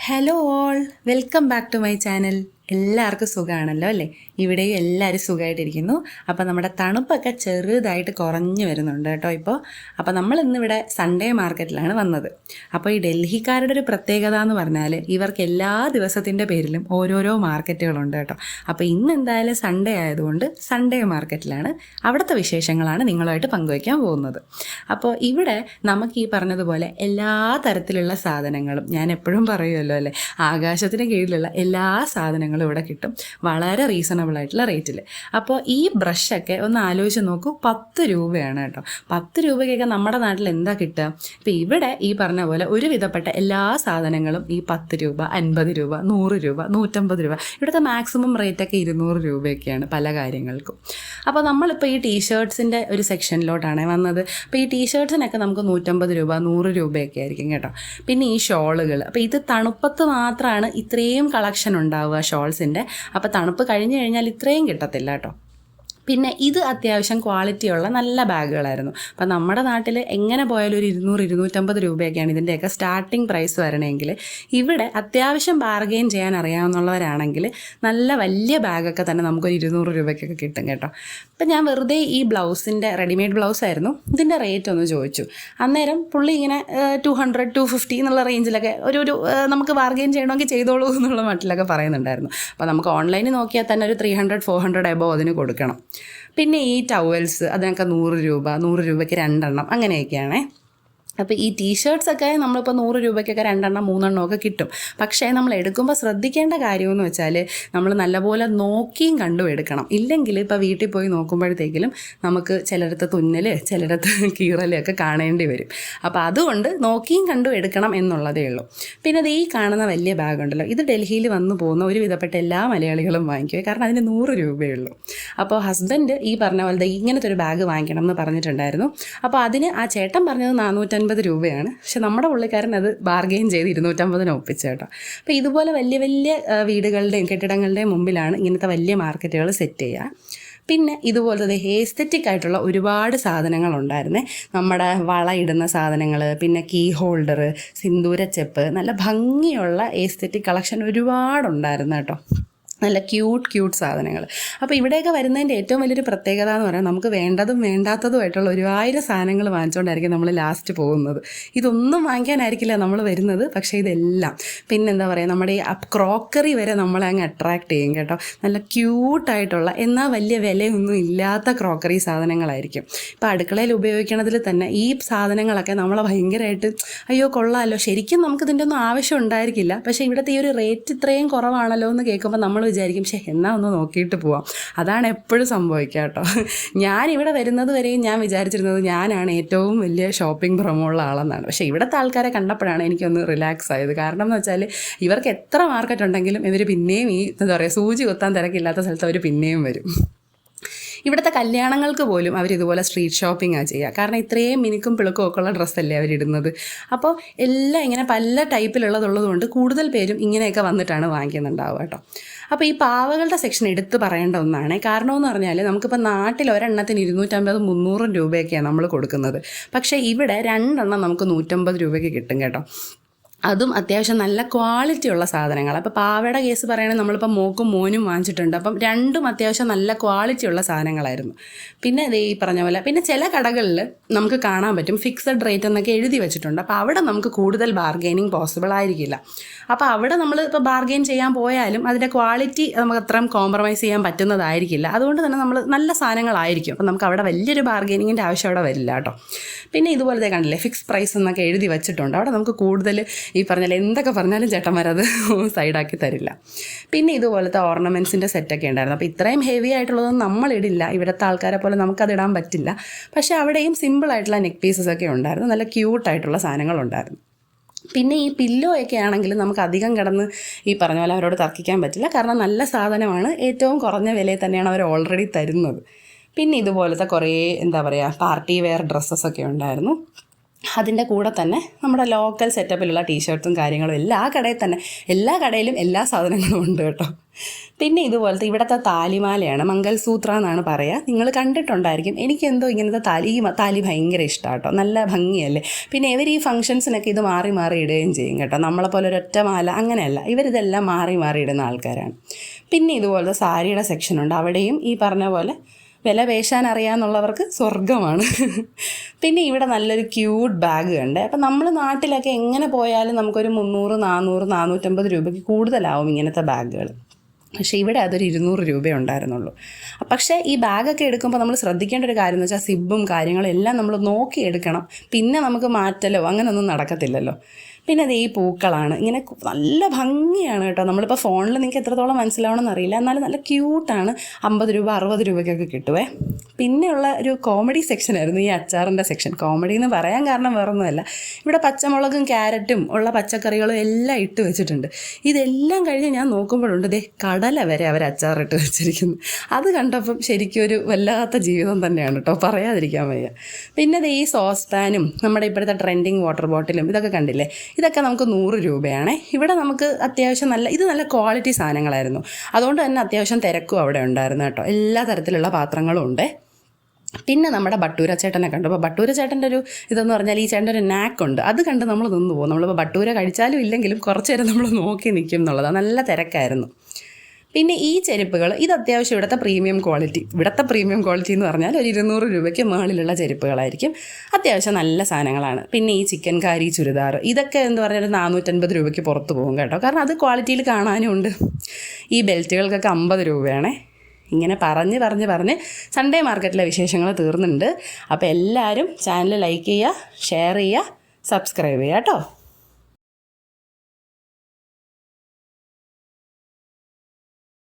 Hello all, welcome back to my channel. എല്ലാവർക്കും സുഖമാണല്ലോ അല്ലേ? ഇവിടെയും എല്ലാവരും സുഖമായിട്ടിരിക്കുന്നു. അപ്പോൾ നമ്മുടെ തണുപ്പൊക്കെ ചെറുതായിട്ട് കുറഞ്ഞു വരുന്നുണ്ട് കേട്ടോ ഇപ്പോൾ. അപ്പോൾ നമ്മൾ ഇന്നിവിടെ സൺഡേ മാർക്കറ്റിലാണ് വന്നത്. അപ്പോൾ ഈ ഡൽഹിക്കാരുടെ ഒരു പ്രത്യേകത എന്ന് പറഞ്ഞാൽ ഇവർക്ക് എല്ലാ ദിവസത്തിൻ്റെ പേരിലും ഓരോരോ മാർക്കറ്റുകളുണ്ട് കേട്ടോ. അപ്പോൾ ഇന്ന് എന്തായാലും സൺഡേ ആയതുകൊണ്ട് സൺഡേ മാർക്കറ്റിലാണ്. അവിടുത്തെ വിശേഷങ്ങളാണ് നിങ്ങളുമായിട്ട് പങ്കുവയ്ക്കാൻ പോകുന്നത്. അപ്പോൾ ഇവിടെ നമുക്ക് ഈ പറഞ്ഞതുപോലെ എല്ലാ തരത്തിലുള്ള സാധനങ്ങളും, ഞാൻ എപ്പോഴും പറയുമല്ലോ അല്ലേ, ആകാശത്തിന് കീഴിലുള്ള എല്ലാ സാധനങ്ങളും ഇവിടെ കിട്ടും വളരെ റീസണബിൾ ആയിട്ടുള്ള റേറ്റിൽ. അപ്പോൾ ഈ ബ്രഷൊക്കെ ഒന്ന് ആലോചിച്ച് നോക്കൂ, 10 രൂപയാണ് കേട്ടോ. 10 രൂപയ്ക്കൊക്കെ നമ്മുടെ നാട്ടിൽ എന്താ കിട്ടുക? ഇപ്പോൾ ഇവിടെ ഈ പറഞ്ഞ പോലെ ഒരുവിധപ്പെട്ട എല്ലാ സാധനങ്ങളും ഈ 10 രൂപ, 50 രൂപ, 100 രൂപ, 150 രൂപ, ഇവിടുത്തെ മാക്സിമം റേറ്റൊക്കെ 200 രൂപയൊക്കെയാണ് പല കാര്യങ്ങൾക്കും. അപ്പോൾ നമ്മളിപ്പോൾ ഈ ടീഷർട്ട്സിൻ്റെ ഒരു സെക്ഷനിലോട്ടാണ് വന്നത്. അപ്പോൾ ഈ ടീഷർട്ട്സിനൊക്കെ നമുക്ക് 150 രൂപ, 100 രൂപയൊക്കെ ആയിരിക്കും കേട്ടോ. പിന്നെ ഈ ഷോളുകൾ, അപ്പോൾ ഇത് തണുപ്പത്ത് മാത്രമാണ് ഇത്രയും കളക്ഷൻ ഉണ്ടാവുക ഷോൾസിൻ്റെ. അപ്പോൾ തണുപ്പ് കഴിഞ്ഞ് കഴിഞ്ഞാൽ ഇത്രയും കിട്ടത്തില്ല കേട്ടോ. പിന്നെ ഇത് അത്യാവശ്യം ക്വാളിറ്റിയുള്ള നല്ല ബാഗുകളായിരുന്നു. അപ്പം നമ്മുടെ നാട്ടിൽ എങ്ങനെ പോയാലും ഒരു 200-250 രൂപയൊക്കെയാണ് ഇതിൻ്റെയൊക്കെ സ്റ്റാർട്ടിങ് പ്രൈസ് വരണമെങ്കിൽ. ഇവിടെ അത്യാവശ്യം ബാർഗെയിൻ ചെയ്യാൻ അറിയാവുന്നവരാണെങ്കിൽ നല്ല വലിയ ബാഗൊക്കെ തന്നെ നമുക്കൊരു 200 രൂപയ്ക്കൊക്കെ കിട്ടും കേട്ടോ. അപ്പം ഞാൻ വെറുതെ ഈ ബ്ലൗസിൻ്റെ, റെഡിമെയ്ഡ് ബ്ലൗസായിരുന്നു, ഇതിൻ്റെ റേറ്റ് ഒന്ന് ചോദിച്ചു. അന്നേരം പുള്ളി ഇങ്ങനെ 200-250 എന്നുള്ള റേഞ്ചിലൊക്കെ ഒരു നമുക്ക് ബാർഗെയിൻ ചെയ്യണമെങ്കിൽ ചെയ്തോളൂ എന്നുള്ള മട്ടിലൊക്കെ പറയുന്നുണ്ടായിരുന്നു. അപ്പോൾ നമുക്ക് ഓൺലൈനിൽ നോക്കിയാൽ തന്നെ ഒരു 300-400 എബോ അതിന് കൊടുക്കണം. പിന്നെ ഈ ടവൽസ് അതിനൊക്കെ 100 രൂപ, 100 രൂപയ്ക്ക് 2 എണ്ണം അങ്ങനെയൊക്കെയാണേ. അപ്പോൾ ഈ ടീഷർട്ട്സൊക്കെ നമ്മളിപ്പോൾ 100 രൂപയ്ക്കൊക്കെ 2 എണ്ണം 3 എണ്ണം ഒക്കെ കിട്ടും. പക്ഷേ നമ്മൾ എടുക്കുമ്പോൾ ശ്രദ്ധിക്കേണ്ട കാര്യമെന്ന് വെച്ചാൽ നമ്മൾ നല്ലപോലെ നോക്കിയും കണ്ടും എടുക്കണം. ഇല്ലെങ്കിൽ ഇപ്പോൾ വീട്ടിൽ പോയി നോക്കുമ്പോഴത്തേക്കിലും നമുക്ക് ചിലയിടത്ത് തുന്നൽ, ചിലയിടത്ത് കീറലൊക്കെ കാണേണ്ടി വരും. അപ്പോൾ അതുകൊണ്ട് നോക്കിയും കണ്ടും എടുക്കണം എന്നുള്ളതേ ഉള്ളൂ. പിന്നെ ഈ കാണുന്ന വലിയ ബാഗുണ്ടല്ലോ, ഇത് ഡൽഹിയിൽ വന്നു പോകുന്ന ഒരുവിധപ്പെട്ട എല്ലാ മലയാളികളും വാങ്ങിക്കുക, കാരണം അതിന് 100 രൂപയേ ഉള്ളൂ. അപ്പോൾ ഹസ്ബൻഡ് ഈ പറഞ്ഞ പോലെ ഇങ്ങനത്തെ ഒരു ബാഗ് വാങ്ങിക്കണം എന്ന് പറഞ്ഞിട്ടുണ്ടായിരുന്നു. അപ്പോൾ അതിന് ആ ചേട്ടൻ പറഞ്ഞത് 450 രൂപയാണ്. പക്ഷെ നമ്മുടെ പുള്ളിക്കാരൻ അത് ബാർഗെയിൻ ചെയ്ത് 250 ഒപ്പിച്ചു കേട്ടോ. അപ്പോൾ ഇതുപോലെ വലിയ വലിയ വീടുകളുടെയും കെട്ടിടങ്ങളുടെയും മുമ്പിലാണ് ഇങ്ങനത്തെ വലിയ മാർക്കറ്റുകൾ സെറ്റ് ചെയ്യുക. പിന്നെ ഇതുപോലത്തെ എസ്തെറ്റിക് ആയിട്ടുള്ള ഒരുപാട് സാധനങ്ങളുണ്ടായിരുന്നേ. നമ്മുടെ വള ഇടുന്ന സാധനങ്ങൾ, പിന്നെ കീ ഹോൾഡർ, സിന്ദൂരച്ചെപ്പ്, നല്ല ഭംഗിയുള്ള എസ്തെറ്റിക് കളക്ഷൻ ഒരുപാടുണ്ടായിരുന്നു കേട്ടോ. നല്ല ക്യൂട്ട് സാധനങ്ങൾ. അപ്പോൾ ഇവിടെയൊക്കെ വരുന്നതിൻ്റെ ഏറ്റവും വലിയൊരു പ്രത്യേകത എന്ന് പറഞ്ഞാൽ നമുക്ക് വേണ്ടതും വേണ്ടാത്തതുമായിട്ടുള്ള 1000 സാധനങ്ങൾ വാങ്ങിച്ചുകൊണ്ടായിരിക്കും നമ്മൾ ലാസ്റ്റ് പോകുന്നത്. ഇതൊന്നും വാങ്ങിക്കാനായിരിക്കില്ല നമ്മൾ വരുന്നത്, പക്ഷേ ഇതെല്ലാം. പിന്നെന്താ പറയുക, നമ്മുടെ ഈ ക്രോക്കറി വരെ നമ്മളെ അങ്ങ് അട്രാക്റ്റ് ചെയ്യും കേട്ടോ. നല്ല ക്യൂട്ടായിട്ടുള്ള എന്നാൽ വലിയ വിലയൊന്നും ഇല്ലാത്ത ക്രോക്കറി സാധനങ്ങളായിരിക്കും. ഇപ്പോൾ അടുക്കളയിൽ ഉപയോഗിക്കണതിൽ തന്നെ ഈ സാധനങ്ങളൊക്കെ നമ്മളെ ഭയങ്കരമായിട്ട് അയ്യോ കൊള്ളാമല്ലോ, ശരിക്കും നമുക്കിതിൻ്റെ ഒന്നും ആവശ്യം ഉണ്ടായിരിക്കില്ല, പക്ഷേ ഇവിടുത്തെ ഈ ഒരു റേറ്റ് ഇത്രയും കുറവാണല്ലോ എന്ന് കേൾക്കുമ്പോൾ നമ്മൾ വിചാരിക്കും പക്ഷേ എന്നാൽ ഒന്ന് നോക്കിയിട്ട് പോവാം. അതാണ് എപ്പോഴും സംഭവിക്കുക കേട്ടോ. ഞാനിവിടെ വരുന്നത് വരെയും ഞാൻ വിചാരിച്ചിരുന്നത് ഞാനാണ് ഏറ്റവും വലിയ ഷോപ്പിംഗ് ഭ്രമമുള്ള ആളെന്നാണ്. പക്ഷേ ഇവിടുത്തെ ആൾക്കാരെ കണ്ടപ്പോഴാണ് എനിക്കൊന്ന് റിലാക്സ് ആയത്. കാരണം എന്ന് വെച്ചാൽ ഇവർക്ക് എത്ര മാർക്കറ്റ് ഉണ്ടെങ്കിലും ഇവർ പിന്നെയും ഈ എന്താ പറയുക, സൂചി കൊത്താൻ തിരക്കില്ലാത്ത സ്ഥലത്ത് അവർ പിന്നെയും വരും. ഇവിടുത്തെ കല്യാണങ്ങൾക്ക് പോലും അവരിതുപോലെ സ്ട്രീറ്റ് ഷോപ്പിംഗാണ് ചെയ്യുക. കാരണം ഇത്രയും മിനുക്കും പിളുക്കും ഒക്കെ ഉള്ള ഡ്രസ്സല്ലേ അവരിടുന്നത്. അപ്പോൾ എല്ലാം ഇങ്ങനെ പല ടൈപ്പിലുള്ളതുള്ളതുകൊണ്ട് കൂടുതൽ പേരും ഇങ്ങനെയൊക്കെ വന്നിട്ടാണ് വാങ്ങിക്കുന്നുണ്ടാവുക കേട്ടോ. അപ്പോൾ ഈ പാവകളുടെ സെക്ഷൻ എടുത്ത് പറയേണ്ട ഒന്നാണ്. കാരണമെന്ന് പറഞ്ഞാൽ നമുക്കിപ്പോൾ നാട്ടിൽ ഒരെണ്ണത്തിന് 250-300 രൂപയൊക്കെയാണ് നമ്മൾ കൊടുക്കുന്നത്. പക്ഷേ ഇവിടെ 2 എണ്ണം നമുക്ക് 150 രൂപയ്ക്ക് കിട്ടും കേട്ടോ. അതും അത്യാവശ്യം നല്ല ക്വാളിറ്റിയുള്ള സാധനങ്ങൾ. അപ്പോൾ പാവയുടെ കേസ് പറയുകയാണെങ്കിൽ നമ്മളിപ്പോൾ മോക്കും മോനും വാങ്ങിച്ചിട്ടുണ്ട്. അപ്പം രണ്ടും അത്യാവശ്യം നല്ല ക്വാളിറ്റിയുള്ള സാധനങ്ങളായിരുന്നു. പിന്നെ ഈ പറഞ്ഞ പോലെ പിന്നെ ചില കടകളിൽ നമുക്ക് കാണാൻ പറ്റും ഫിക്സഡ് റേറ്റ് എന്നൊക്കെ എഴുതി വെച്ചിട്ടുണ്ട്. അപ്പോൾ അവിടെ നമുക്ക് കൂടുതൽ ബാർഗെയിനിങ് പോസിബിൾ ആയിരിക്കില്ല. അപ്പോൾ അവിടെ നമ്മൾ ഇപ്പോൾ ബാർഗെയിൻ ചെയ്യാൻ പോയാലും അതിൻ്റെ ക്വാളിറ്റി നമുക്ക് അത്രയും കോംപ്രമൈസ് ചെയ്യാൻ പറ്റുന്നതായിരിക്കില്ല. അതുകൊണ്ട് തന്നെ നമ്മൾ നല്ല സാധനങ്ങളായിരിക്കും. അപ്പോൾ നമുക്ക് അവിടെ വലിയൊരു ബാർഗെയിനിങ്ങിൻ്റെ ആവശ്യം അവിടെ വരില്ല കേട്ടോ. പിന്നെ ഇതുപോലത്തെ കണ്ടില്ലേ, ഫിക്സ് പ്രൈസ് എന്നൊക്കെ എഴുതി വെച്ചിട്ടുണ്ട്. അവിടെ നമുക്ക് കൂടുതൽ ഈ പറഞ്ഞാൽ എന്തൊക്കെ പറഞ്ഞാലും ചേട്ടന്മാരത് സൈഡാക്കി തരില്ല. പിന്നെ ഇതുപോലത്തെ ഓർണമെൻറ്റ്സിൻ്റെ സെറ്റൊക്കെ ഉണ്ടായിരുന്നു. അപ്പോൾ ഇത്രയും ഹെവി ആയിട്ടുള്ളതൊന്നും നമ്മളിടില്ല, ഇവിടുത്തെ ആൾക്കാരെ പോലെ നമുക്കതിടാൻ പറ്റില്ല. പക്ഷേ അവിടെയും സിമ്പിളായിട്ടുള്ള നെക്ക് പീസസ് ഒക്കെ ഉണ്ടായിരുന്നു, നല്ല ക്യൂട്ടായിട്ടുള്ള സാധനങ്ങളുണ്ടായിരുന്നു. പിന്നെ ഈ പില്ലോയൊക്കെ ആണെങ്കിൽ നമുക്ക് അധികം കിടന്ന് ഈ പറഞ്ഞ പോലെ അവരോട് തർക്കിക്കാൻ പറ്റില്ല, കാരണം നല്ല സാധനമാണ്, ഏറ്റവും കുറഞ്ഞ വിലയിൽ തന്നെയാണ് അവർ ഓൾറെഡി തരുന്നത്. പിന്നെ ഇതുപോലത്തെ കുറേ എന്താ പറയുക പാർട്ടി വെയർ ഡ്രസ്സസൊക്കെ ഉണ്ടായിരുന്നു. അതിൻ്റെ കൂടെ തന്നെ നമ്മുടെ ലോക്കൽ സെറ്റപ്പിലുള്ള ടീഷർട്ട്സും കാര്യങ്ങളും എല്ലാ കടയിലും എല്ലാ സാധനങ്ങളും ഉണ്ട് കേട്ടോ. പിന്നെ ഇതുപോലത്തെ ഇവിടുത്തെ താലിമാലയാണ്, മംഗൽസൂത്ര എന്നാണ് പറയുക. നിങ്ങൾ കണ്ടിട്ടുണ്ടായിരിക്കും. എനിക്കെന്തോ ഇങ്ങനത്തെ താലി ഭയങ്കര ഇഷ്ടമാണ് കേട്ടോ, നല്ല ഭംഗിയല്ലേ. പിന്നെ ഇവർ ഈ ഫംഗ്ഷൻസിനൊക്കെ ഇത് മാറി മാറി ഇടുകയും ചെയ്യും കേട്ടോ. നമ്മളെപ്പോലെ ഒരൊറ്റ മാല അങ്ങനെയല്ല, ഇവരിതെല്ലാം മാറി മാറി ഇടുന്ന ആൾക്കാരാണ്. പിന്നെ ഇതുപോലത്തെ സാരിയുടെ സെക്ഷനുണ്ട്. അവിടെയും ഈ പറഞ്ഞ പോലെ വില പേശാൻ അറിയാമെന്നുള്ളവർക്ക് സ്വർഗ്ഗമാണ്. പിന്നെ ഇവിടെ നല്ലൊരു ക്യൂട്ട് ബാഗ് ഉണ്ട്. അപ്പം നമ്മൾ നാട്ടിലൊക്കെ എങ്ങനെ പോയാലും നമുക്കൊരു 300, 400, 450 രൂപയ്ക്ക് കൂടുതലാവും ഇങ്ങനത്തെ ബാഗുകൾ. പക്ഷേ ഇവിടെ അതൊരു 200 രൂപയേ ഉണ്ടായിരുന്നുള്ളൂ. പക്ഷേ ഈ ബാഗൊക്കെ എടുക്കുമ്പോൾ നമ്മൾ ശ്രദ്ധിക്കേണ്ട ഒരു കാര്യം എന്ന് വെച്ചാൽ സിബും കാര്യങ്ങളും എല്ലാം നമ്മൾ നോക്കി എടുക്കണം. പിന്നെ നമുക്ക് മാറ്റലോ അങ്ങനെയൊന്നും നടക്കത്തില്ലല്ലോ. പിന്നെ അത് ഈ പൂക്കളാണ്, ഇങ്ങനെ നല്ല ഭംഗിയാണ് കേട്ടോ. നമ്മളിപ്പോൾ ഫോണിൽ നിങ്ങൾക്ക് എത്രത്തോളം മനസ്സിലാവണമെന്ന് അറിയില്ല, എന്നാലും നല്ല ക്യൂട്ടാണ്. 50 രൂപ 60 രൂപയ്ക്കൊക്കെ കിട്ടുവേ. പിന്നെയുള്ള ഒരു കോമഡി സെക്ഷനായിരുന്നു ഈ അച്ചാറിൻ്റെ സെക്ഷൻ. കോമഡി എന്ന് പറയാൻ കാരണം വേറൊന്നുമല്ല, ഇവിടെ പച്ചമുളകും ക്യാരറ്റും ഉള്ള പച്ചക്കറികളും എല്ലാം ഇട്ട് വെച്ചിട്ടുണ്ട്. ഇതെല്ലാം കഴിഞ്ഞ് ഞാൻ നോക്കുമ്പോഴുണ്ട് ദേ കടല വരെ അവർ അച്ചാറിട്ട് വെച്ചിരിക്കുന്നു. അത് കണ്ടപ്പം ശരിക്കും ഒരു വല്ലാത്ത ജീവിതം തന്നെയാണ് കേട്ടോ, പറയാതിരിക്കാൻ വയ്യ. പിന്നെ ദേ ഈ സോസ് പാനും നമ്മുടെ ഇപ്പോഴത്തെ ട്രെൻഡിങ് വാട്ടർ ബോട്ടിലും ഇതൊക്കെ കണ്ടില്ലേ, ഇതൊക്കെ നമുക്ക് 100 രൂപയാണേ. ഇവിടെ നമുക്ക് അത്യാവശ്യം നല്ല ക്വാളിറ്റി സാധനങ്ങളായിരുന്നു. അതുകൊണ്ട് തന്നെ അത്യാവശ്യം തിരക്കും അവിടെ ഉണ്ടായിരുന്നു കേട്ടോ. എല്ലാ തരത്തിലുള്ള പാത്രങ്ങളും ഉണ്ട്. പിന്നെ നമ്മുടെ ബട്ടൂര ചേട്ടനെ കണ്ടു. അപ്പോൾ ബട്ടൂര ചേട്ടൻ്റെ ഒരു ഇതെന്ന് പറഞ്ഞാൽ ഈ ചേട്ടൻ്റെ ഒരു നാക്കുണ്ട്, അത് കണ്ട് നമ്മൾ നിന്ന് പോകും. നമ്മളിപ്പോൾ ബട്ടൂര കഴിച്ചാലും ഇല്ലെങ്കിലും കുറച്ച് നേരം നമ്മൾ നോക്കി നിൽക്കും എന്നുള്ളതാണ്. നല്ല തിരക്കായിരുന്നു. പിന്നെ ഈ ചെരുപ്പുകൾ ഇത് അത്യാവശ്യം ഇവിടുത്തെ പ്രീമിയം ക്വാളിറ്റി എന്ന് പറഞ്ഞാൽ ഒരു 200 രൂപയ്ക്ക് മുകളിലുള്ള ചെരുപ്പുകളായിരിക്കും. അത്യാവശ്യം നല്ല സാധനങ്ങളാണ്. പിന്നെ ഈ ചിക്കൻ കാരി ചുരിദാർ ഇതൊക്കെ എന്ന് പറഞ്ഞാൽ 450 രൂപയ്ക്ക് പുറത്ത് പോകും കേട്ടോ, കാരണം അത് ക്വാളിറ്റിയിൽ കാണാനും ഉണ്ട്. ഈ ബെൽറ്റുകൾക്കൊക്കെ 50 രൂപയാണേ. ഇങ്ങനെ പറഞ്ഞ് സൺഡേ മാർക്കറ്റിലെ വിശേഷങ്ങൾ തീർന്നുണ്ട്. അപ്പോൾ എല്ലാവരും ചാനൽ ലൈക്ക് ചെയ്യുക, ഷെയർ ചെയ്യുക, സബ്സ്ക്രൈബ് ചെയ്യുക കേട്ടോ.